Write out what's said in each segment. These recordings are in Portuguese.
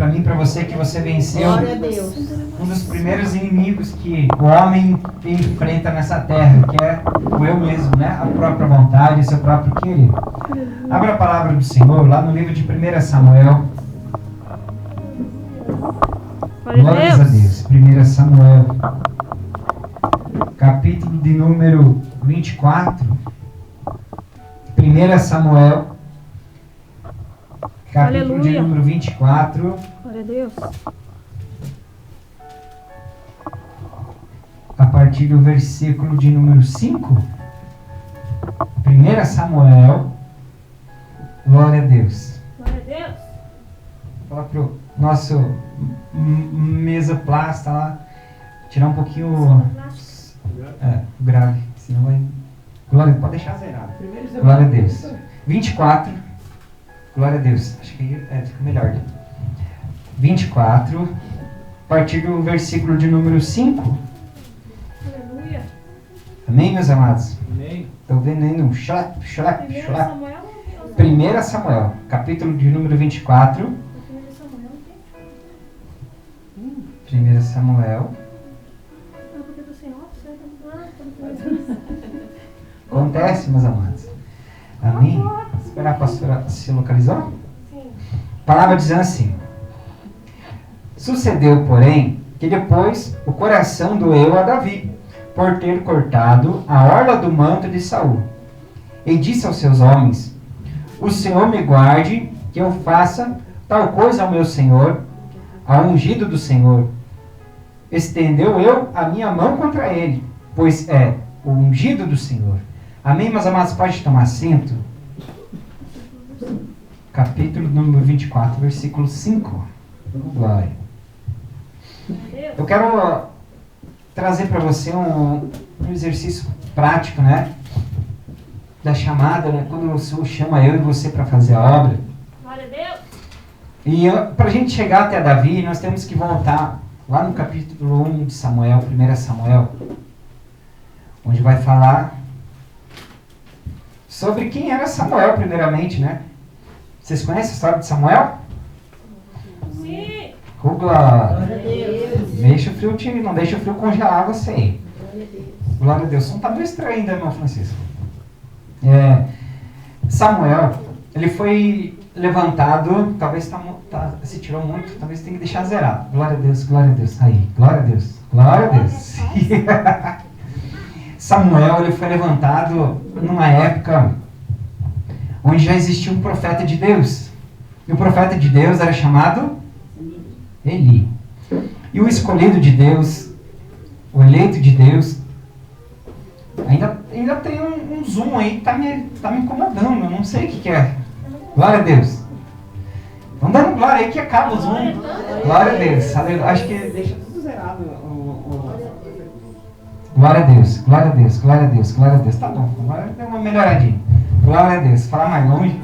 para mim e para você que você venceu Glória a Deus. um dos primeiros inimigos que o homem enfrenta nessa terra, que é o eu mesmo, né? A própria vontade, seu próprio querer. Abra a palavra do Senhor lá no livro de 1 Samuel. Glórias a Deus. 1 Samuel, capítulo de número 24. 1 Samuel, capítulo de Aleluia. número 24. Glória a Deus. A partir do versículo de número 5. 1 Samuel. Glória a Deus. Glória a Deus. Fala pro nosso mesa plasta lá. Tirar um pouquinho o grave. Senão vai. Glória, pode deixar zerado. Glória a Deus. 24. Glória a Deus. Acho que fica melhor. 24. A partir do versículo de número 5. Aleluia. Amém, meus amados? Amém. Estou vendo aí no xalap. 1 Samuel. 1 Samuel, capítulo de número 24. 1 Samuel. 1 Samuel. Ah, porque eu tô sem óculos, Acontece, meus amados. Amém? Esperar a pastora se localizar? Sim. A palavra diz assim: sucedeu, porém, que depois o coração doeu a Davi, por ter cortado a orla do manto de Saul. E disse aos seus homens: o Senhor me guarde, que eu faça tal coisa ao meu Senhor, ao ungido do Senhor. Estendeu eu a minha mão contra ele, pois é o ungido do Senhor. Amém, meus amados? Pode tomar assento. Capítulo número 24, versículo 5. Glória. Eu quero trazer para você um exercício prático, né? Da chamada, né? Quando o Senhor chama eu e você para fazer a obra. Glória a Deus. E para a gente chegar até Davi, nós temos que voltar lá no capítulo 1 de Samuel, 1 Samuel, onde vai falar sobre quem era Samuel, primeiramente, né? Vocês conhecem a história de Samuel? Sim. Glória. Glória a Deus. Deixa o frio não deixa o frio congelar você aí. Glória a Deus. Glória a Deus. Não está meio estranho ainda, irmão Francisco. Samuel, ele foi levantado, talvez se tirou muito, talvez tenha que deixar zerado. Glória a Deus, glória a Deus. Aí, glória a Deus, glória a Deus. Samuel, ele foi levantado numa época onde já existia um profeta de Deus. E o profeta de Deus era chamado Eli. E o escolhido de Deus, o eleito de Deus, ainda tem um zoom aí que tá me incomodando, eu não sei o que é. Glória a Deus. Vamos dando glória aí que acaba o zoom. Glória a Deus. Aleluia. Acho que deixa tudo zerado. Glória a Deus, glória a Deus, glória a Deus, glória a Deus. Tá bom, agora deu uma melhoradinha. Glória a Deus. Falar mais longe.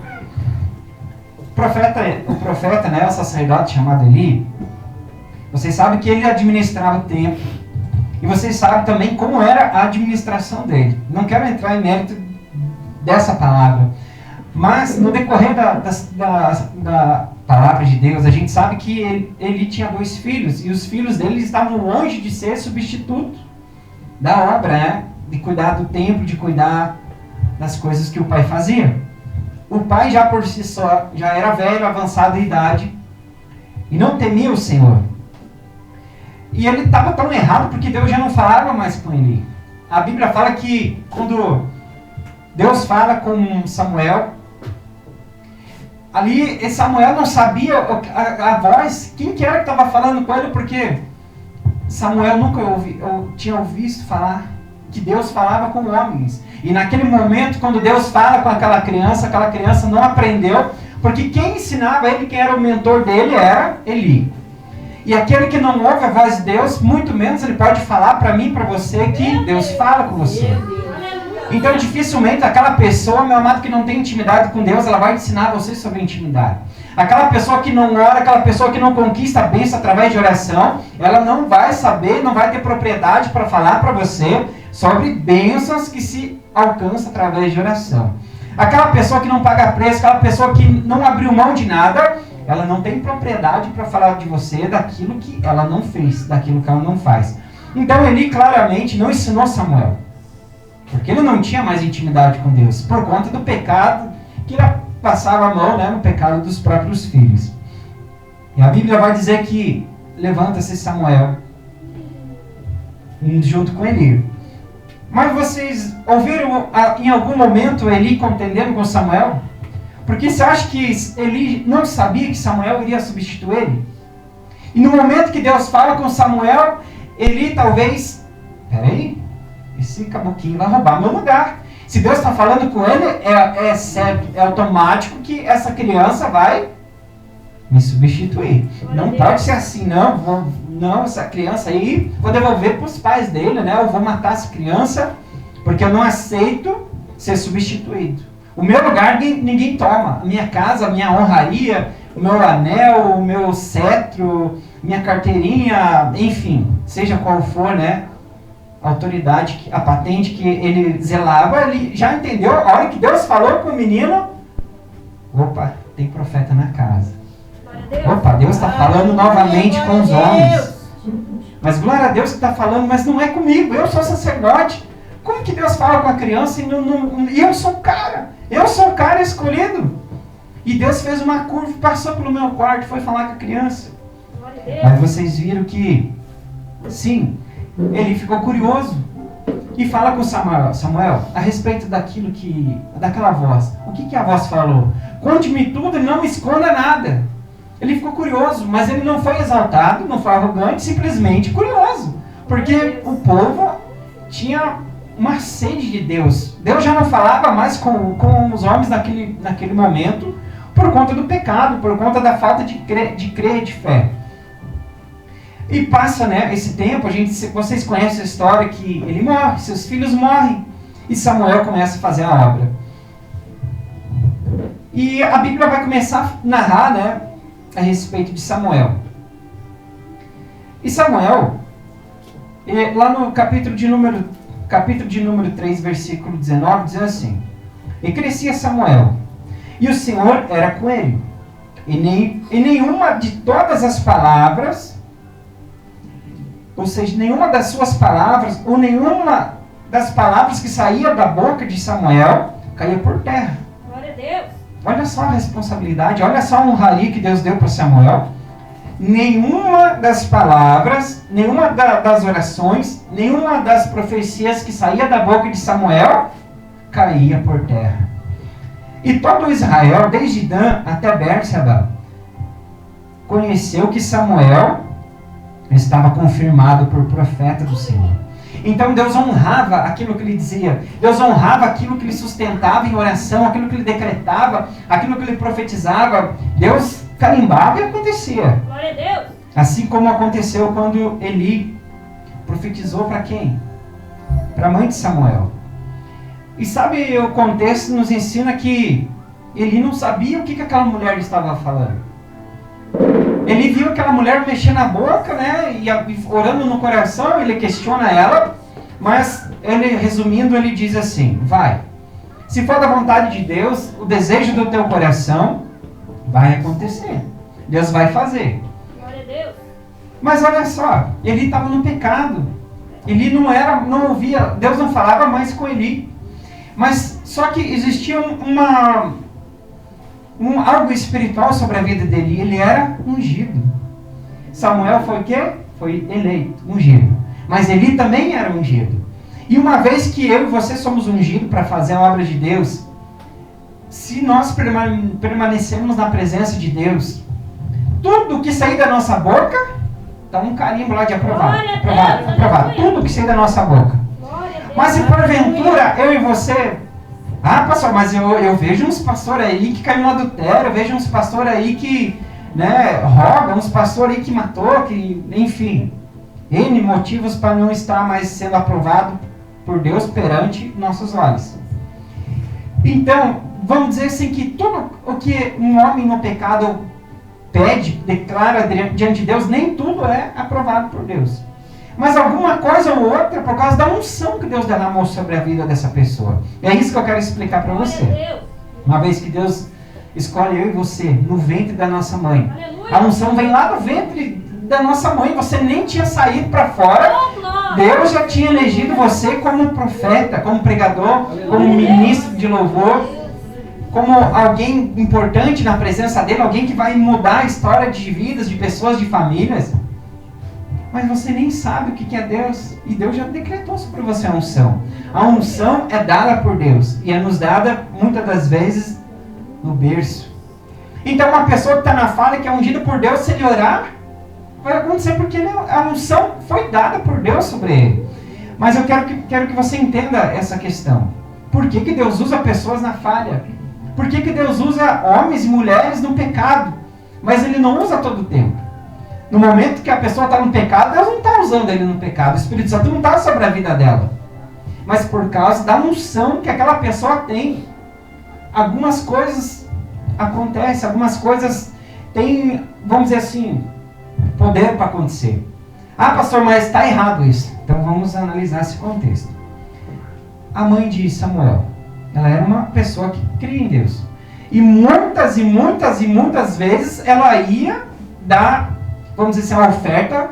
O profeta, né, o sacerdote chamado Eli, vocês sabem que ele administrava o templo. E vocês sabem também como era a administração dele. Não quero entrar em mérito dessa palavra. Mas no decorrer da palavra de Deus, a gente sabe que ele tinha 2 filhos. E os filhos dele estavam longe de ser substituto da obra, né? De cuidar do templo, de cuidar das coisas que o pai fazia. O pai já por si só, já era velho, avançado em idade. E não temia o Senhor. E ele estava tão errado porque Deus já não falava mais com ele. A Bíblia fala que quando Deus fala com Samuel, ali Samuel não sabia a voz, quem que era que estava falando com ele, porque Samuel nunca tinha ouvido falar que Deus falava com homens. E naquele momento, quando Deus fala com aquela criança não aprendeu, porque quem ensinava ele, quem era o mentor dele, era Eli. E aquele que não ouve a voz de Deus, muito menos ele pode falar para mim, para você, que Deus fala com você. Então, dificilmente, aquela pessoa, meu amado, que não tem intimidade com Deus, ela vai ensinar você sobre intimidade. Aquela pessoa que não ora, aquela pessoa que não conquista a bênção através de oração, ela não vai saber, não vai ter propriedade para falar para você sobre bênçãos que se alcançam através de oração. Aquela pessoa que não paga preço, aquela pessoa que não abriu mão de nada, ela não tem propriedade para falar de você daquilo que ela não fez, daquilo que ela não faz. Então Eli claramente não ensinou Samuel, porque ele não tinha mais intimidade com Deus, por conta do pecado que ele passava a mão, né, no pecado dos próprios filhos. E a Bíblia vai dizer que levanta-se Samuel junto com Eli. Mas vocês ouviram em algum momento Eli contendendo com Samuel? Porque você acha que Eli não sabia que Samuel iria substituir ele? E no momento que Deus fala com Samuel, Eli talvez... Peraí, esse caboclinho vai roubar meu lugar. Se Deus está falando com ele, é certo, é automático que essa criança vai me substituir. Não pode ser assim, não, essa criança aí, vou devolver para os pais dele, né? Eu vou matar essa criança, porque eu não aceito ser substituído. O meu lugar ninguém toma. A minha casa, a minha honraria, o meu anel, o meu cetro, minha carteirinha, enfim, seja qual for, né, a autoridade, a patente que ele zelava, ele já entendeu, a hora que Deus falou com o menino, opa, tem profeta na casa. Opa, Deus está falando novamente com os homens. Mas glória a Deus que está falando, mas não é comigo, eu sou sacerdote. Como que Deus fala com a criança e eu sou o cara? Eu sou o cara escolhido. E Deus fez uma curva, passou pelo meu quarto e foi falar com a criança. Mas vocês viram que, sim, ele ficou curioso e fala com Samuel a respeito daquela voz. O que a voz falou? Conte-me tudo e não me esconda nada. Ele ficou curioso, mas ele não foi exaltado, não foi arrogante, simplesmente curioso. Porque o povo tinha uma sede de Deus. Deus já não falava mais com os homens naquele momento por conta do pecado, por conta da falta de crer, de fé. E passa, né, esse tempo, vocês conhecem a história que ele morre, seus filhos morrem, e Samuel começa a fazer a obra. E a Bíblia vai começar a narrar, né, a respeito de Samuel. E Samuel, lá no capítulo de número 3, versículo 19, diz assim: E crescia Samuel, e o Senhor era com ele, e nenhuma de todas as palavras, ou seja, nenhuma das suas palavras, ou nenhuma das palavras que saía da boca de Samuel, caía por terra. Glória a Deus. Olha só a responsabilidade, olha só a honraria que Deus deu para Samuel. Nenhuma das palavras, nenhuma das orações, nenhuma das profecias que saía da boca de Samuel caía por terra. E todo Israel, desde Dan até Bérseba, conheceu que Samuel estava confirmado por profeta do Senhor. Então Deus honrava aquilo que ele dizia, Deus honrava aquilo que ele sustentava em oração, aquilo que ele decretava, aquilo que ele profetizava. Deus carimbava e acontecia. Glória a Deus. Assim como aconteceu quando Eli profetizou para quem? Para a mãe de Samuel. E sabe, o contexto nos ensina que Eli não sabia o que aquela mulher estava falando. Ele viu aquela mulher mexer na boca, né, e orando no coração, ele questiona ela, mas resumindo, ele diz assim: vai, se for da vontade de Deus, o desejo do teu coração vai acontecer. Deus vai fazer. Glória a Deus. Mas olha só, Eli estava no pecado. Eli não ouvia, Deus não falava mais com Eli. Mas só que existia algo espiritual sobre a vida dele. Ele era ungido. Samuel foi o quê? Foi eleito, ungido. Mas Eli também era ungido. E uma vez que eu e você somos ungidos para fazer a obra de Deus, se nós permanecermos na presença de Deus, tudo que sair da nossa boca, dá um carimbo lá de aprovado. Aprovado. Tudo que sair da nossa boca. Mas se porventura eu e você... Ah, pastor, mas eu vejo uns pastores aí que caiu no adultério, eu vejo uns pastores aí que, né, roubam, uns pastores aí que matou, que, enfim, N motivos para não estar mais sendo aprovado por Deus perante nossos olhos. Então, vamos dizer assim que tudo o que um homem no pecado pede, declara diante de Deus, nem tudo é aprovado por Deus. Mas alguma coisa ou outra, por causa da unção que Deus derramou sobre a vida dessa pessoa. É isso que eu quero explicar para você. Uma vez que Deus escolhe eu e você no ventre da nossa mãe. Aleluia. A unção vem lá do ventre da nossa mãe. Você nem tinha saído para fora. Oh, glória. Deus já tinha elegido você como profeta, como pregador, como ministro de louvor, como alguém importante na presença dele, alguém que vai mudar a história de vidas, de pessoas, de famílias. Mas você nem sabe o que é Deus. E Deus já decretou sobre você a unção. A unção é dada por Deus. E é nos dada, muitas das vezes, no berço. Então uma pessoa que está na falha, que é ungida por Deus, se ele orar, vai acontecer porque a unção foi dada por Deus sobre ele. Mas eu quero que você entenda essa questão. Por que Deus usa pessoas na falha? Por que Deus usa homens e mulheres no pecado? Mas Ele não usa todo o tempo. No momento que a pessoa está no pecado, Deus não está usando ele no pecado. O Espírito Santo não está sobre a vida dela. Mas por causa da unção que aquela pessoa tem, algumas coisas acontecem, algumas coisas têm, vamos dizer assim, poder para acontecer. Ah, pastor, mas está errado isso. Então vamos analisar esse contexto. A mãe de Samuel, ela era uma pessoa que cria em Deus. E muitas vezes ela ia dar, vamos dizer assim, a oferta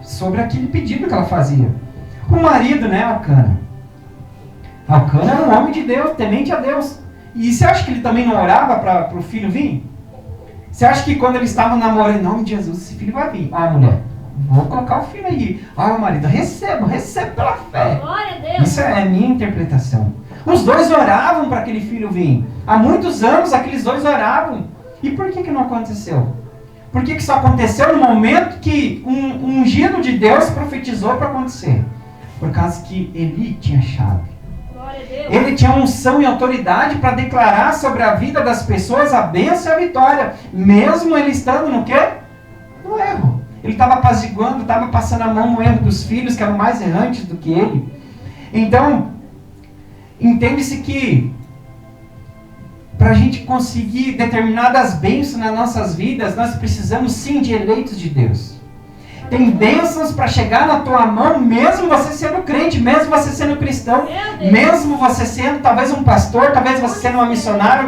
sobre aquele pedido que ela fazia. O marido, né, Elcana? Elcana era um homem de Deus, temente a Deus. E você acha que ele também não orava para o filho vir? Você acha que quando eles estavam namorando, em nome de Jesus, esse filho vai vir? Ah, mulher, vou colocar o filho aí. Ah, marido, recebo pela fé. Glória a Deus. Isso é a minha interpretação. Os dois oravam para aquele filho vir. Há muitos anos aqueles dois oravam. E por que não aconteceu? Por que isso aconteceu no momento que um ungido de Deus profetizou para acontecer? Por causa que Eli tinha chave. Glória a Deus. Ele tinha unção e autoridade para declarar sobre a vida das pessoas a bênção e a vitória. Mesmo ele estando no quê? No erro. Ele estava apaziguando, estava passando a mão no erro dos filhos, que eram mais errantes do que ele. Então, entende-se que para a gente conseguir determinadas bênçãos nas nossas vidas, nós precisamos sim de eleitos de Deus. Tem bênçãos para chegar na tua mão, mesmo você sendo crente, mesmo você sendo cristão, mesmo você sendo talvez um pastor, talvez você sendo uma missionária,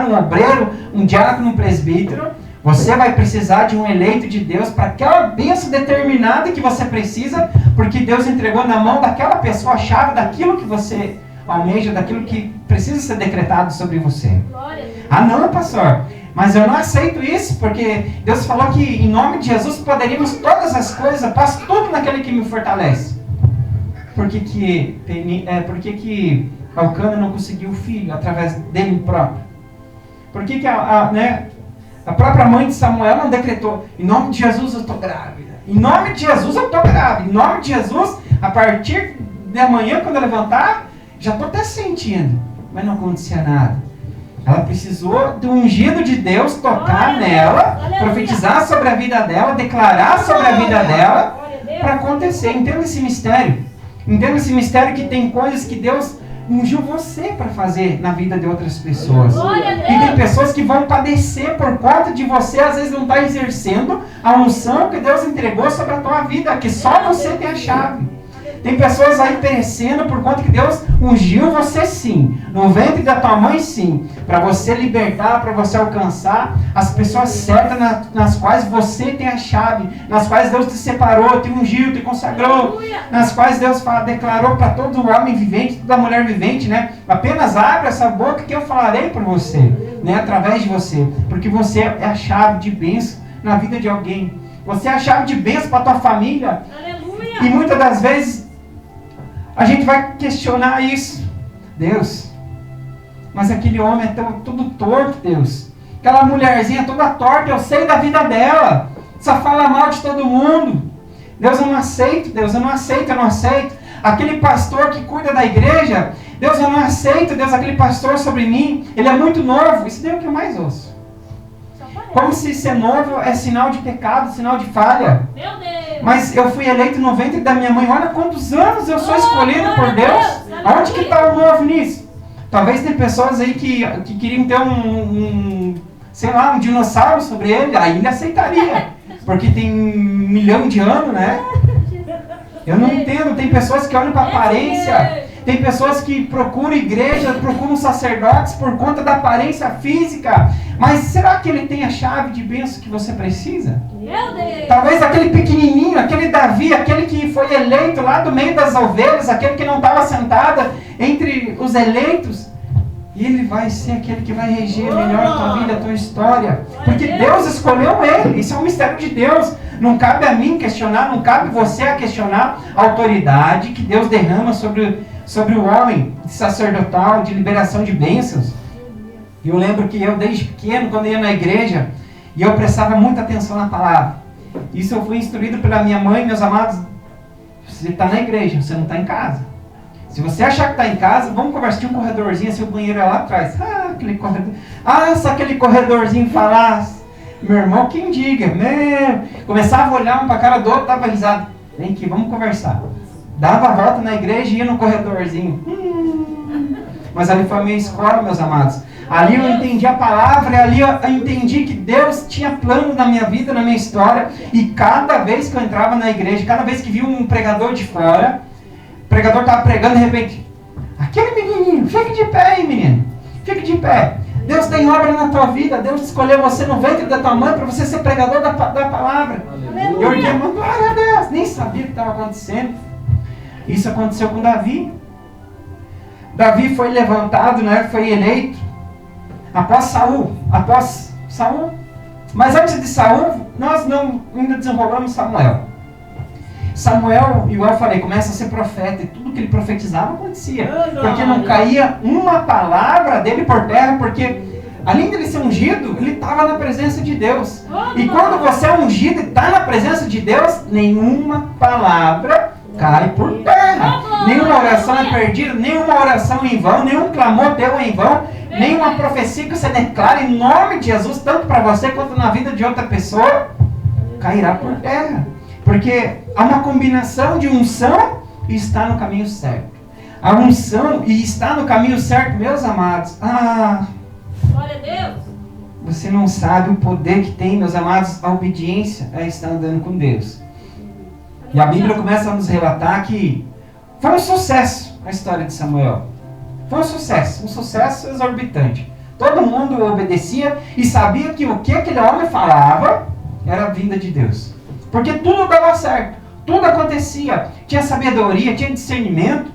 um obreiro, um diácono, um presbítero. Você vai precisar de um eleito de Deus para aquela bênção determinada que você precisa, porque Deus entregou na mão daquela pessoa a chave daquilo que você almeja, daquilo que precisa ser decretado sobre você. Ah não, pastor, mas eu não aceito isso, porque Deus falou que em nome de Jesus poderíamos todas as coisas, eu faço tudo naquele que me fortalece. Por que Elcana não conseguiu o filho através dele próprio? Por que a própria mãe de Samuel não decretou, em nome de Jesus eu estou grávida, em nome de Jesus eu estou grávida, em nome de Jesus, a partir de amanhã quando eu levantar, já estou até sentindo, mas não acontecia nada. Ela precisou do ungido de Deus tocar nela, profetizar sobre a vida dela, declarar sobre a vida dela, para acontecer. Entenda esse mistério. Entenda esse mistério que tem coisas que Deus ungiu você para fazer na vida de outras pessoas. E tem pessoas que vão padecer por conta de você, às vezes não está exercendo a unção que Deus entregou sobre a tua vida, que só você tem a chave. Tem pessoas aí perecendo por conta que Deus ungiu você sim, no ventre da tua mãe sim, para você libertar, para você alcançar as pessoas certas nas quais você tem a chave, nas quais Deus te separou, te ungiu, te consagrou, nas quais Deus declarou para todo homem vivente, toda mulher vivente, né? Apenas abre essa boca que eu falarei por você, né? Através de você, porque você é a chave de bênção na vida de alguém. Você é a chave de bênção para a tua família. Aleluia. E muitas das vezes a gente vai questionar isso. Deus, mas aquele homem é todo torto, Deus. Aquela mulherzinha toda torta, eu sei da vida dela. Só fala mal de todo mundo. Deus, eu não aceito, Deus, eu não aceito. Aquele pastor que cuida da igreja, Deus, eu não aceito, Deus, aquele pastor sobre mim, ele é muito novo. Isso daí é o que eu mais ouço. Como se ser novo é sinal de pecado, sinal de falha. Meu Deus. Mas eu fui eleito no ventre da minha mãe. Olha quantos anos eu sou escolhido por Deus. Aonde que está o novo nisso? Talvez tem pessoas aí que queriam ter um dinossauro sobre ele. Aí ele aceitaria. Porque tem 1 milhão de anos, né? Eu não entendo. Tem pessoas que olham para a aparência. Tem pessoas que procuram igreja, procuram sacerdotes por conta da aparência física. Mas será que ele tem a chave de bênção que você precisa? Meu Deus! Talvez aquele pequenininho, aquele Davi, aquele que foi eleito lá do meio das ovelhas, aquele que não estava sentado entre os eleitos. E ele vai ser aquele que vai reger melhor a tua vida, a tua história. Porque Deus escolheu ele. Isso é um mistério de Deus. Não cabe a mim questionar, não cabe você a questionar a autoridade que Deus derrama sobre o homem sacerdotal, de liberação de bênçãos. E eu lembro que eu, desde pequeno, quando ia na igreja, e eu prestava muita atenção na palavra. Isso eu fui instruído pela minha mãe, meus amados. Você está na igreja, você não está em casa. Se você achar que está em casa, vamos conversar. Tinha um corredorzinho, seu banheiro é lá atrás. Aquele corredor. Se aquele corredorzinho falasse. Meu irmão, quem diga? Começava a olhar um para a cara do outro, dava risada. Vem aqui, vamos conversar. Dava a volta na igreja e ia no corredorzinho. Mas ali foi a minha escola, meus amados. Ali eu entendi a palavra, e ali eu entendi que Deus tinha plano na minha vida, na minha história. E cada vez que eu entrava na igreja, cada vez que via um pregador de fora, o pregador estava pregando, de repente, aquele menininho, fique de pé aí, menino. Fique de pé. Deus tem obra na tua vida. Deus escolheu você no ventre da tua mãe para você ser pregador da palavra. Aleluia. Eu orquei, glória a Deus. Nem sabia o que estava acontecendo. Isso aconteceu com Davi. Davi foi levantado, né? Foi eleito após Saul. Mas antes de Saul, nós não ainda desenrolamos Samuel. Samuel, igual eu falei, começa a ser profeta e tudo que ele profetizava acontecia. Porque não caía uma palavra dele por terra, porque além dele ser ungido, ele estava na presença de Deus. E quando você é ungido e está na presença de Deus, nenhuma palavra cai por terra. Nenhuma oração é perdida, nenhuma oração em vão, nenhum clamor teu é em vão, nenhuma profecia que você declara em nome de Jesus, tanto para você quanto na vida de outra pessoa, cairá por terra. Porque há uma combinação de unção e estar no caminho certo. A unção e estar no caminho certo, meus amados. Glória a Deus. Você não sabe o poder que tem, meus amados, a obediência a estar andando com Deus. E a Bíblia começa a nos relatar que foi um sucesso a história de Samuel. Foi um sucesso exorbitante. Todo mundo obedecia e sabia que o que aquele homem falava era a vinda de Deus. Porque tudo dava certo, tudo acontecia, tinha sabedoria, tinha discernimento,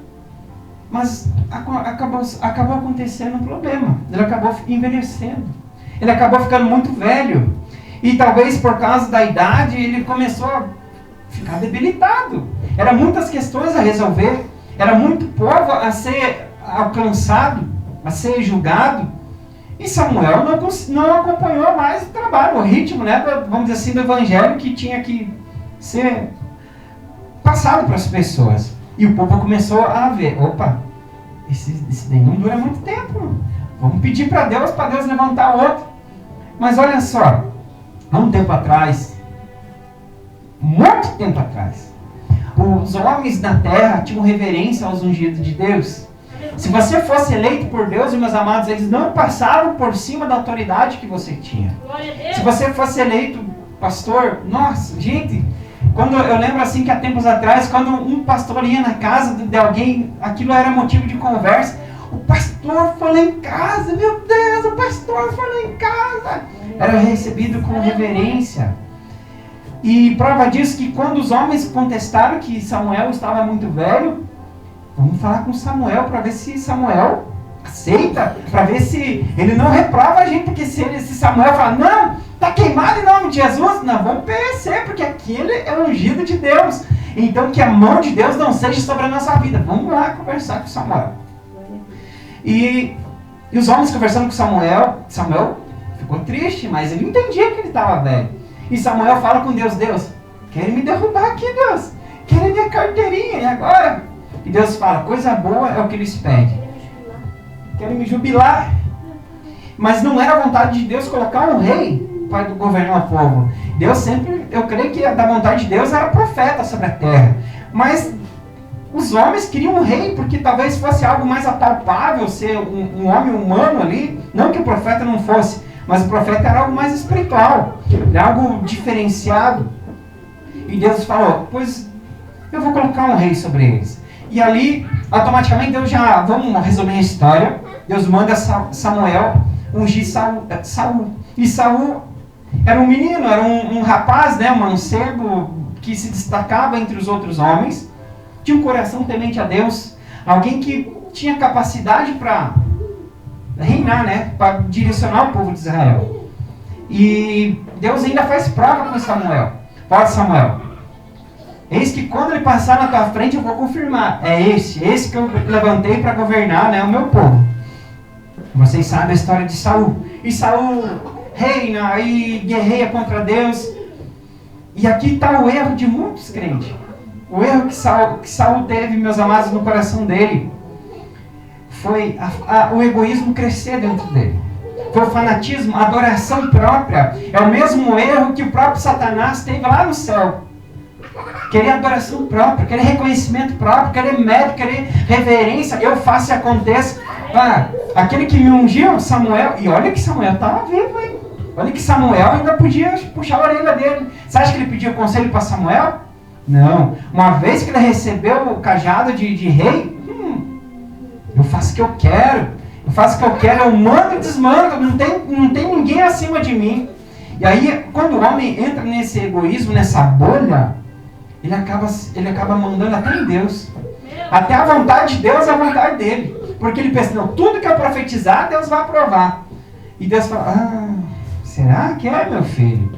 mas acabou acontecendo um problema. Ele acabou envelhecendo, ele acabou ficando muito velho, e talvez por causa da idade ele começou a ficar debilitado. Eram muitas questões a resolver, era muito povo a ser alcançado, a ser julgado. E Samuel não acompanhou mais o trabalho, o ritmo, né, vamos dizer assim, do evangelho que tinha que ser passado para as pessoas. E o povo começou a ver, opa, esse daí não dura muito tempo. Vamos pedir para Deus levantar outro. Mas olha só, há um tempo atrás, muito tempo atrás, os homens na terra tinham reverência aos ungidos de Deus. Se você fosse eleito por Deus, meus amados, eles não passavam por cima da autoridade que você tinha. Se você fosse eleito pastor, nossa, gente, quando eu lembro assim que há tempos atrás, quando um pastor ia na casa de alguém, aquilo era motivo de conversa. O pastor foi lá em casa, meu Deus, o pastor foi lá em casa. Era recebido com reverência. E prova disso que quando os homens contestaram que Samuel estava muito velho, vamos falar com Samuel para ver se Samuel aceita, para ver se ele não reprova a gente, porque se Samuel falar, não, está queimado em nome de Jesus, não, vamos perecer, porque aquele é o ungido de Deus. Então que a mão de Deus não seja sobre a nossa vida. Vamos lá conversar com Samuel. E os homens conversando com Samuel ficou triste, mas ele entendia que ele estava velho. E Samuel fala com Deus, querem me derrubar aqui, Deus, querem minha carteirinha, e agora? E Deus fala, coisa boa é o que eles pedem. Querem me jubilar. Mas não era a vontade de Deus colocar um rei para governar o povo. Deus sempre, eu creio que da vontade de Deus era profeta sobre a terra. Mas os homens queriam um rei, porque talvez fosse algo mais apalpável, ser um homem humano ali. Não que o profeta não fosse, mas o profeta era algo mais espiritual, era algo diferenciado. E Deus falou, pois eu vou colocar um rei sobre eles. E ali, automaticamente, Deus já... Vamos resumir a história. Deus manda Samuel ungir Saul. E Saul era um menino, era um rapaz, né, um mancebo, que se destacava entre os outros homens. Tinha um coração temente a Deus. Alguém que tinha capacidade para reinar, né, para direcionar o povo de Israel. E Deus ainda faz prova com Samuel. Fala, Samuel, eis que quando ele passar na tua frente eu vou confirmar. É esse que eu levantei para governar, né, o meu povo. Vocês sabem a história de Saul. E Saul reina e guerreia contra Deus. E aqui está o erro de muitos crentes. O erro que Saul teve, meus amados, no coração dele foi o egoísmo crescer dentro dele. Foi o fanatismo, a adoração própria. É o mesmo erro que o próprio Satanás teve lá no céu. Querer adoração própria, querer reconhecimento próprio, querer mérito, querer reverência. Eu faço e aconteça. Aquele que me ungiu, Samuel, e olha que Samuel estava vivo, hein? Olha que Samuel ainda podia puxar a orelha dele. Você acha que ele pediu conselho para Samuel? Não. Uma vez que ele recebeu o cajado de rei, eu faço o que eu quero. Eu faço o que eu quero, eu mando e desmando. Não tem ninguém acima de mim. E aí, quando o homem entra nesse egoísmo, nessa bolha, ele acaba mandando até em Deus. Até a vontade de Deus é a vontade dele. Porque ele pensa, não, tudo que eu profetizar, Deus vai aprovar. E Deus fala, será que é, meu filho?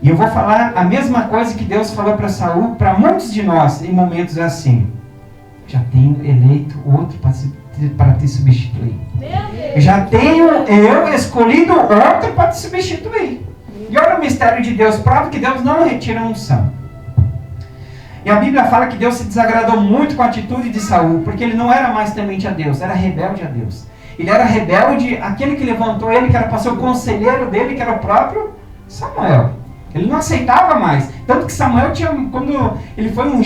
E eu vou falar a mesma coisa que Deus falou para Saul, para muitos de nós, em momentos assim. Já tenho eleito outro para te substituir. Já tenho eu escolhido outro para te substituir. E olha o mistério de Deus, prova que Deus não retira a unção. E a Bíblia fala que Deus se desagradou muito com a atitude de Saul, porque ele não era mais temente a Deus, era rebelde a Deus. Ele era rebelde, aquele que levantou ele, que era para ser o conselheiro dele, que era o próprio Samuel. Ele não aceitava mais. Tanto que Samuel quando ele foi ungido,